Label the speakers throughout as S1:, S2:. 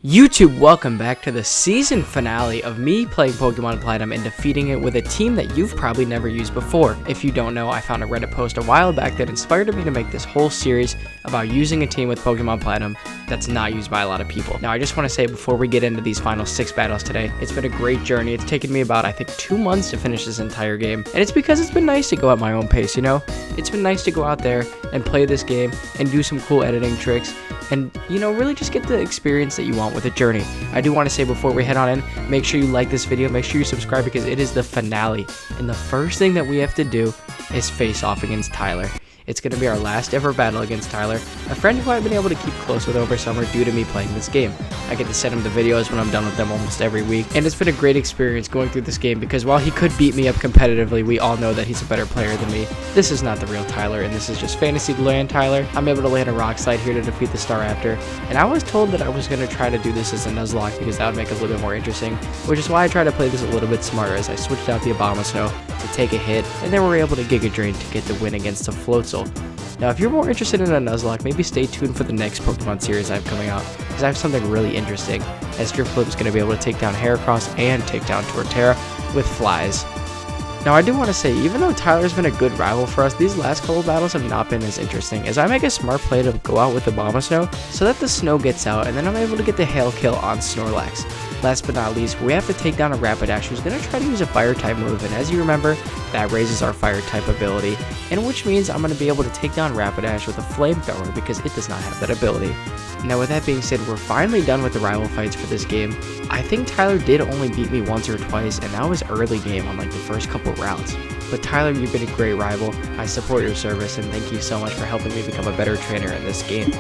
S1: YouTube, welcome back to the season finale of me playing Pokemon Platinum and defeating it with a team that you've probably never used before. If you don't know, I found a Reddit post a while back that inspired me to make this whole series about using a team with Pokemon Platinum that's not used by a lot of people. Now, I just want to say before we get into these final 6 battles today, it's been a great journey. It's taken me about, I think, 2 months to finish this entire game. And it's because it's been nice to go at my own pace, you know? It's been nice to go out there and play this game and do some cool editing tricks and, you know, really just get the experience that you want with a journey. I do want to say before we head on in, make sure you like this video, make sure you subscribe because it is the finale. And the first thing that we have to do is face off against Tyler. It's going to be our last ever battle against Tyler, a friend who I've been able to keep close with over summer due to me playing this game. I get to send him the videos when I'm done with them almost every week, and it's been a great experience going through this game because while he could beat me up competitively, we all know that he's a better player than me. This is not the real Tyler, and this is just Fantasyland Tyler. I'm able to land a rock slide here to defeat the Staraptor, and I was told that I was going to try to do this as a nuzlocke because that would make it a little bit more interesting, which is why I tried to play this a little bit smarter as I switched out the Abomasnow to take a hit, and then we're able to Giga Drain to get the win against the Floatzel. Now, if you're more interested in a nuzlocke, maybe stay tuned for the next Pokemon series I have coming out, because I have something really interesting, as Drifloon is going to be able to take down Heracross and take down Torterra with flies. Now, I do want to say, even though Tyler's been a good rival for us, these last couple battles have not been as interesting, as I make a smart play to go out with the Abomasnow so that the snow gets out, and then I'm able to get the Hail Kill on Snorlax. Last but not least, we have to take down a Rapidash who's going to try to use a Fire-type move, and as you remember, that raises our Fire-type ability, and which means I'm going to be able to take down Rapidash with a Flamethrower because it does not have that ability. Now, with that being said, we're finally done with the rival fights for this game. I think Tyler did only beat me once or twice, and that was early game on like the first couple rounds. But Tyler, you've been a great rival. I support your service, and thank you so much for helping me become a better trainer in this game.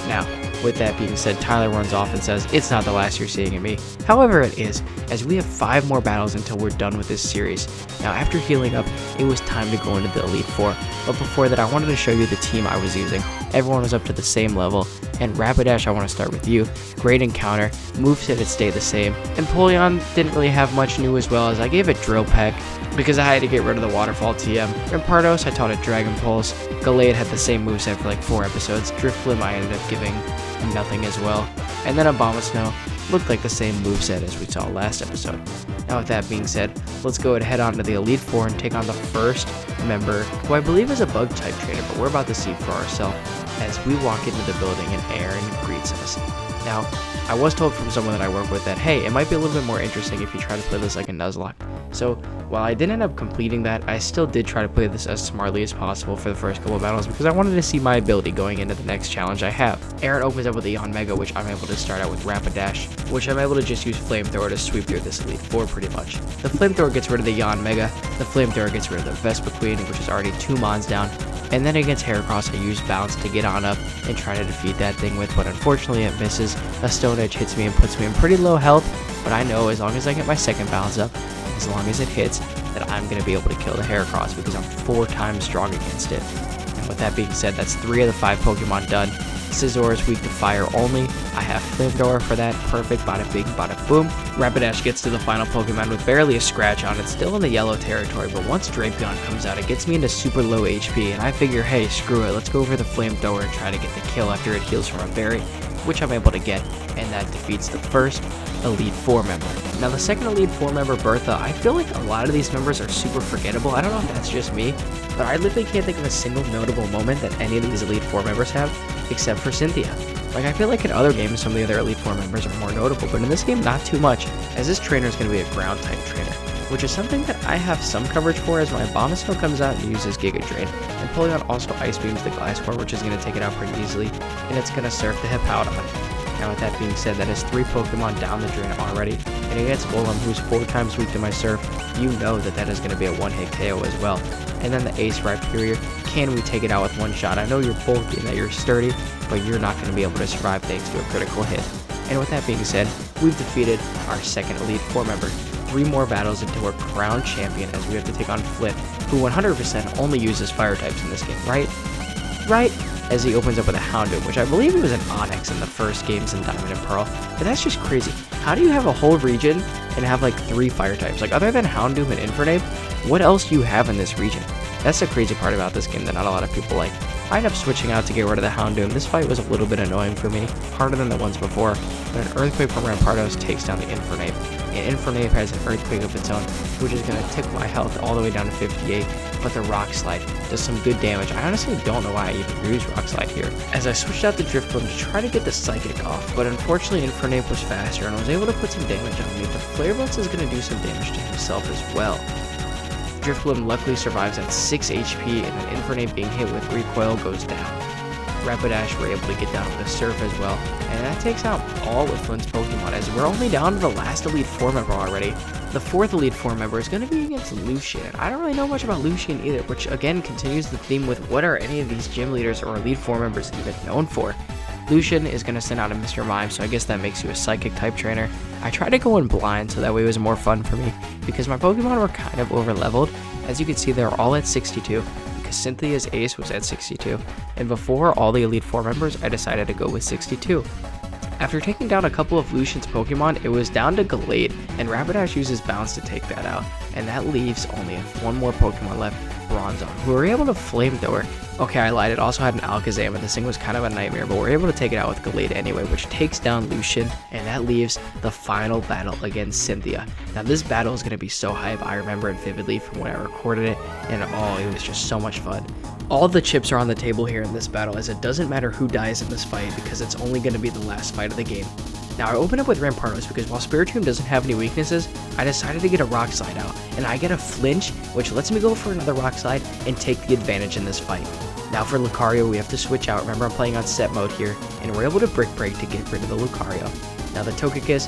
S1: Now, with that being said, Tyler runs off and says, it's not the last you're seeing of me. However, it is, as we have 5 more battles until we're done with this series. Now, after healing up, it was time to go into the Elite Four. But before that, I wanted to show you the team I was using. Everyone was up to the same level, and Rapidash, I want to start with you. Great encounter, moveset had stayed the same, and Polion didn't really have much new as well, as I gave it Drill Peck because I had to get rid of the Waterfall TM. Rampardos, I taught it Dragon Pulse. Gallade had the same moveset for like 4 episodes. Drifblim, I ended up giving nothing as well. And then Abomasnow looked like the same moveset as we saw last episode. Now, with that being said, let's go ahead and head on to the Elite Four and take on the first member, who I believe is a bug type trainer, but we're about to see for ourselves as we walk into the building and Aaron greets us. Now, I was told from someone that I work with that, hey, it might be a little bit more interesting if you try to play this like a nuzlocke. So, while I didn't end up completing that, I still did try to play this as smartly as possible for the first couple of battles because I wanted to see my ability going into the next challenge I have. Aaron opens up with a Yanmega, which I'm able to start out with Rapidash, which I'm able to just use Flamethrower to sweep through this Elite Four pretty much. The Flamethrower gets rid of the Yanmega, the Flamethrower gets rid of the Vespiquen, which is already 2 mons down, and then against Heracross, I use Bounce to get on up and try to defeat that thing with, but unfortunately it misses. A Stone Edge hits me and puts me in pretty low health, but I know as long as I get my second Bounce up, as long as it hits, that I'm going to be able to kill the Heracross because I'm 4 times strong against it. And with that being said, that's 3 of the 5 Pokemon done. Scizor is weak to fire only. I have Flamethrower for that. Perfect. Bada bing, bada boom. Rapidash gets to the final Pokemon with barely a scratch on it. Still in the yellow territory, but once Drapion comes out, it gets me into super low HP, and I figure, hey, screw it. Let's go for the Flamethrower and try to get the kill after it heals from a berry, which I'm able to get, and that defeats the first Elite Four member. Now, the second Elite Four member, Bertha, I feel like a lot of these members are super forgettable. I don't know if that's just me, but I literally can't think of a single notable moment that any of these Elite Four members have, except for Cynthia. Like, I feel like in other games, some of the other Elite Four members are more notable, but in this game, not too much, as this trainer is going to be a ground-type trainer, which is something that I have some coverage for, as my Abomasnow comes out and uses Giga Drain, and Polion also Ice Beams the Gliscor, which is going to take it out pretty easily, and it's going to surf the Hippowdon. Now, with that being said, that is 3 Pokemon down the drain already, and against Golem, who's 4 times weak to my Surf, you know that that is going to be a one-hit KO as well. And then the Ace Rhyperior, can we take it out with one shot? I know you're bulky and that you're sturdy, but you're not going to be able to survive thanks to a critical hit. And with that being said, we've defeated our second Elite Four member. 3 more battles until we're crowned champion, as we have to take on Flip, who 100% only uses fire types in this game, right? Right? As he opens up with a Houndoom, which I believe it was an Onyx in the first games in Diamond and Pearl. But that's just crazy. How do you have a whole region and have like 3 fire types? Like, other than Houndoom and Infernape, what else do you have in this region? That's the crazy part about this game that not a lot of people like. I ended up switching out to get rid of the Houndoom. This fight was a little bit annoying for me, harder than the ones before, but an Earthquake from Rampardos takes down the Infernape. And Infernape has an Earthquake of its own, which is going to tick my health all the way down to 58, but the Rock Slide does some good damage. I honestly don't know why I even used Rock Slide here, as I switched out the Drifblim to try to get the Psychic off, but unfortunately Infernape was faster and was able to put some damage on me, but Flare Blitz is going to do some damage to himself as well. Drifblim luckily survives at 6 HP, and then Infernape being hit with Recoil goes down. Rapidash were able to get down with the Surf as well, and that takes out all of Flint's Pokemon, as we're only down to the last Elite Four member already. The fourth Elite Four member is going to be against Lucian. I don't really know much about Lucian either, which again continues the theme with what are any of these gym leaders or Elite Four members even known for. Lucian is going to send out a Mr. Mime, so I guess that makes you a Psychic type trainer. I tried to go in blind, so that way it was more fun for me, because my Pokemon were kind of over leveled. As you can see, they're all at 62, because Cynthia's Ace was at 62, and before all the Elite Four members, I decided to go with 62. After taking down a couple of Lucian's Pokemon, it was down to Gallade, and Rapidash uses Bounce to take that out, and that leaves only one more Pokemon left, Bronzong, who were able to Flamethrower. Okay, I lied, it also had an Alakazam, and this thing was kind of a nightmare, but we're able to take it out with Gallade anyway, which takes down Lucian, and that leaves the final battle against Cynthia. Now, this battle is going to be so hype. I remember it vividly from when I recorded it, and it was just so much fun. All the chips are on the table here in this battle, as it doesn't matter who dies in this fight, because it's only going to be the last fight of the game. Now, I open up with Rampardos because while Spiritomb doesn't have any weaknesses, I decided to get a Rock Slide out, and I get a Flinch, which lets me go for another Rock Slide and take the advantage in this fight. Now for Lucario, we have to switch out. Remember, I'm playing on set mode here, and we're able to Brick Break to get rid of the Lucario. Now the Togekiss,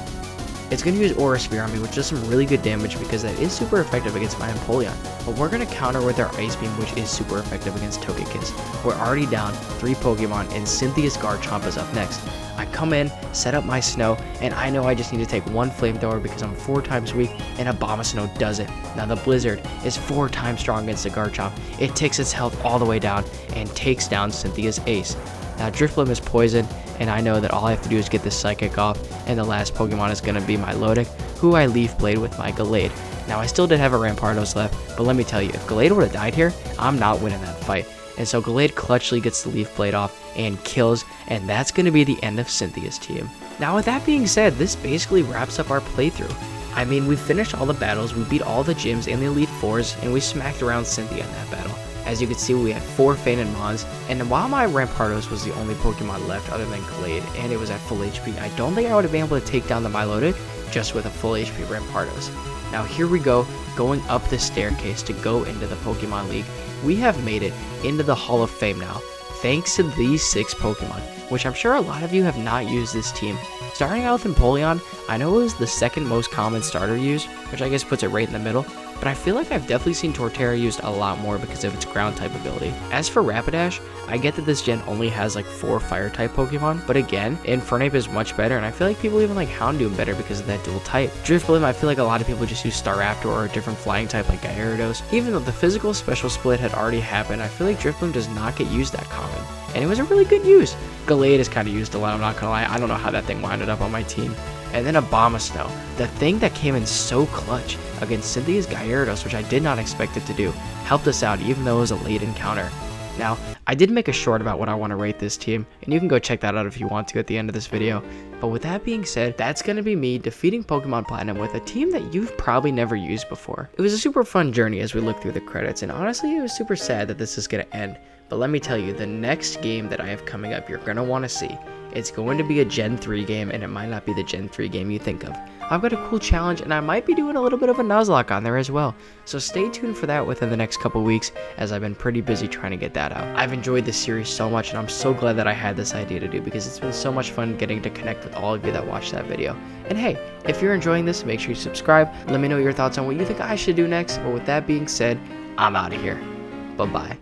S1: it's going to use Aura Sphere on me, which does some really good damage because that is super effective against my Empoleon. But we're going to counter with our Ice Beam, which is super effective against Togekiss. We're already down 3 Pokemon, and Cynthia's Garchomp is up next. I come in, set up my Snow, and I know I just need to take one Flamethrower because I'm 4 times weak, and Abomasnow does it. Now the Blizzard is 4 times strong against the Garchomp. It takes its health all the way down and takes down Cynthia's Ace. Now Drifblim is poison, and I know that all I have to do is get this Psychic off, and the last Pokemon is going to be my Lodic, who I Leaf Blade with my Gallade. Now I still did have a Rampardos left, but let me tell you, if Gallade would have died here, I'm not winning that fight. And so Gallade clutchly gets the Leaf Blade off and kills, and that's going to be the end of Cynthia's team. Now with that being said, this basically wraps up our playthrough. I mean, we finished all the battles, we beat all the gyms and the Elite Fours, and we smacked around Cynthia in that battle. As you can see, we had 4 Fainted Mons, and while my Rampardos was the only Pokemon left other than Gallade, and it was at full HP, I don't think I would have been able to take down the Milotic just with a full HP Rampardos. Now here we go, going up the staircase to go into the Pokemon League. We have made it into the Hall of Fame now, thanks to these 6 Pokemon, which I'm sure a lot of you have not used this team. Starting out with Empoleon, I know it was the second most common starter used, which I guess puts it right in the middle, but I feel like I've definitely seen Torterra used a lot more because of its ground type ability. As for Rapidash, I get that this gen only has like 4 fire type Pokemon, but again, Infernape is much better, and I feel like people even like Houndoom better because of that dual type. Drifblim, I feel like a lot of people just use Staraptor or a different flying type like Gyarados. Even though the physical special split had already happened, I feel like Drifblim does not get used that common, and it was a really good use. Gallade is kind of used a lot, I'm not gonna lie. I don't know how that thing winded up on my team. And then Abomasnow, the thing that came in so clutch against Cynthia's Gyarados, which I did not expect it to do, helped us out even though it was a late encounter. Now, I did make a short about what I want to rate this team, and you can go check that out if you want to at the end of this video. But with that being said, that's going to be me defeating Pokemon Platinum with a team that you've probably never used before. It was a super fun journey as we looked through the credits, and honestly, it was super sad that this is going to end. But let me tell you, the next game that I have coming up, you're going to want to see. It's going to be a Gen 3 game, and it might not be the Gen 3 game you think of. I've got a cool challenge, and I might be doing a little bit of a Nuzlocke on there as well. So stay tuned for that within the next couple weeks, as I've been pretty busy trying to get that out. I've enjoyed this series so much, and I'm so glad that I had this idea to do, because it's been so much fun getting to connect with all of you that watched that video. And hey, if you're enjoying this, make sure you subscribe. Let me know your thoughts on what you think I should do next. But with that being said, I'm out of here. Bye-bye.